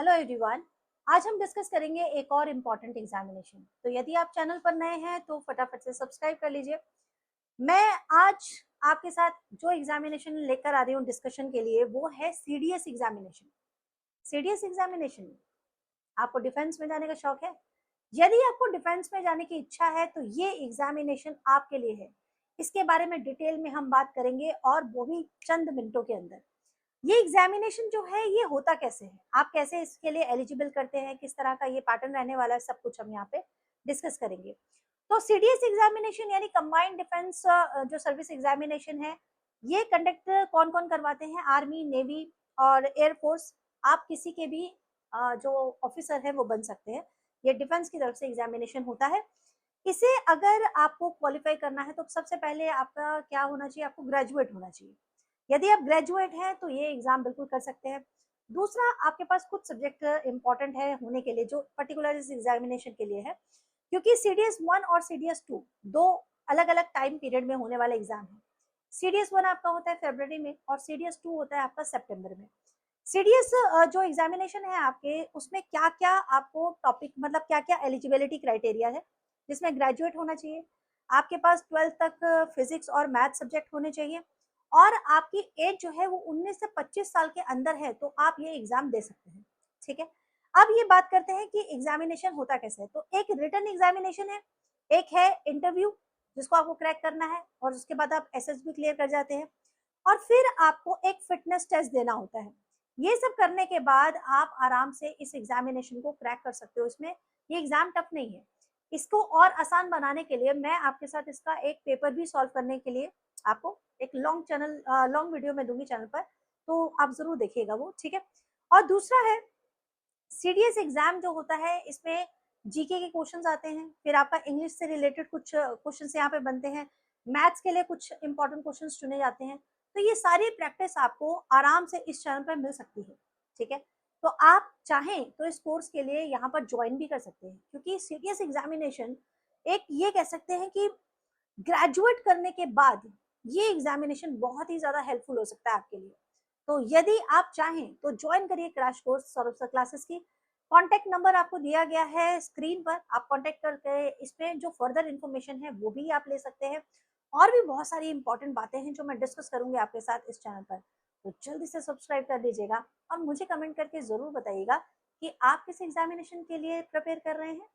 Hello everyone. आज हम discuss करेंगे एक और इम्पॉर्टेंट एग्जामिनेशन। तो यदि आप चैनल पर नए हैं तो फटाफट से सब्सक्राइब कर लीजिए। मैं आज आपके साथ जो एग्जामिनेशन लेकर आ रही हूँ डिस्कशन के लिए वो है सीडीएस एग्जामिनेशन। सीडीएस एग्जामिनेशन, आपको डिफेंस में जाने का शौक है? यदि आपको डिफेंस में जाने की इच्छा है तो ये एग्जामिनेशन आपके लिए है। इसके बारे में डिटेल में हम बात करेंगे और वो भी चंद मिनटों के अंदर। ये एग्जामिनेशन जो है ये होता कैसे है, आप कैसे इसके लिए एलिजिबल करते हैं, किस तरह का ये पैटर्न रहने वाला है, सब कुछ हम यहाँ पे डिस्कस करेंगे। तो सीडीएस एग्जामिनेशन यानी कंबाइंड डिफेंस जो सर्विस एग्जामिनेशन है, ये कंडक्ट कौन कौन करवाते हैं? आर्मी, नेवी और एयरफोर्स। आप किसी के भी जो ऑफिसर है वो बन सकते हैं। ये डिफेंस की तरफ से एग्जामिनेशन होता है। इसे अगर आपको क्वालिफाई करना है तो सबसे पहले आपका क्या होना चाहिए? आपको ग्रेजुएट होना चाहिए। यदि आप ग्रेजुएट हैं तो ये एग्जाम बिल्कुल कर सकते हैं। दूसरा, आपके पास कुछ सब्जेक्ट इंपॉर्टेंट है होने के लिए जो पर्टिकुलर इस एग्जामिनेशन के लिए है, क्योंकि सीडीएस 1 और सीडीएस 2 दो अलग अलग टाइम पीरियड में होने वाले एग्जाम है। सीडीएस 1 आपका होता है फरवरी में और सीडीएस 2 होता है आपका सितंबर में। सीडीएस जो एग्जामिनेशन है आपके, उसमें क्या क्या आपको टॉपिक, मतलब क्या क्या एलिजिबिलिटी क्राइटेरिया है, जिसमें ग्रेजुएट होना चाहिए, आपके पास 12th तक फिजिक्स और मैथ सब्जेक्ट होने चाहिए, और आपकी एज जो है वो 19 से 25 साल के अंदर है तो आप ये एग्जाम दे सकते हैं। ठीक है। अब ये बात करते हैं कि एग्जामिनेशन होता कैसे है। तो एक रिटन एग्जामिनेशन है, एक है इंटरव्यू जिसको आपको क्रैक करना है और उसके बाद आप एसएसबी क्लियर कर जाते हैं, और फिर आपको एक फिटनेस टेस्ट देना होता है। ये सब करने के बाद आप आराम से इस एग्जामिनेशन को क्रैक कर सकते हो। इसमें ये एग्जाम टफ नहीं है। इसको और आसान बनाने के लिए मैं आपके साथ इसका एक पेपर भी सॉल्व करने के लिए आपको एक लॉन्ग वीडियो में दूंगी चैनल पर, तो आप जरूर देखिएगा वो। ठीक है। और दूसरा है सीडीएस एग्जाम जो होता है, इसमें जीके के क्वेश्चंस आते हैं, फिर आपका इंग्लिश से रिलेटेड कुछ क्वेश्चंस यहाँ पे बनते हैं, मैथ्स के लिए कुछ इंपॉर्टेंट क्वेश्चंस चुने जाते हैं। तो ये सारी प्रैक्टिस आपको आराम से इस चैनल पर मिल सकती है। ठीक है। तो आप चाहें तो इस कोर्स के लिए यहाँ पर ज्वाइन भी कर सकते हैं, क्योंकि सीडीएस एग्जामिनेशन एक ये कह सकते हैं कि ग्रेजुएट करने के बाद ये एग्जामिनेशन बहुत ही ज्यादा हेल्पफुल हो सकता है आपके लिए। तो यदि आप चाहें तो ज्वाइन करिए crash course Saurabh sir classes की। कॉन्टेक्ट नंबर आपको दिया गया है स्क्रीन पर, आप कॉन्टेक्ट करके इसमें जो फर्दर इन्फॉर्मेशन है वो भी आप ले सकते हैं। और भी बहुत सारी इंपॉर्टेंट बातें हैं जो मैं डिस्कस करूंगी आपके साथ इस चैनल पर। तो जल्दी से सब्सक्राइब कर दीजिएगा और मुझे कमेंट करके जरूर बताइएगा कि आप किस एग्जामिनेशन के लिए प्रिपेयर कर रहे हैं।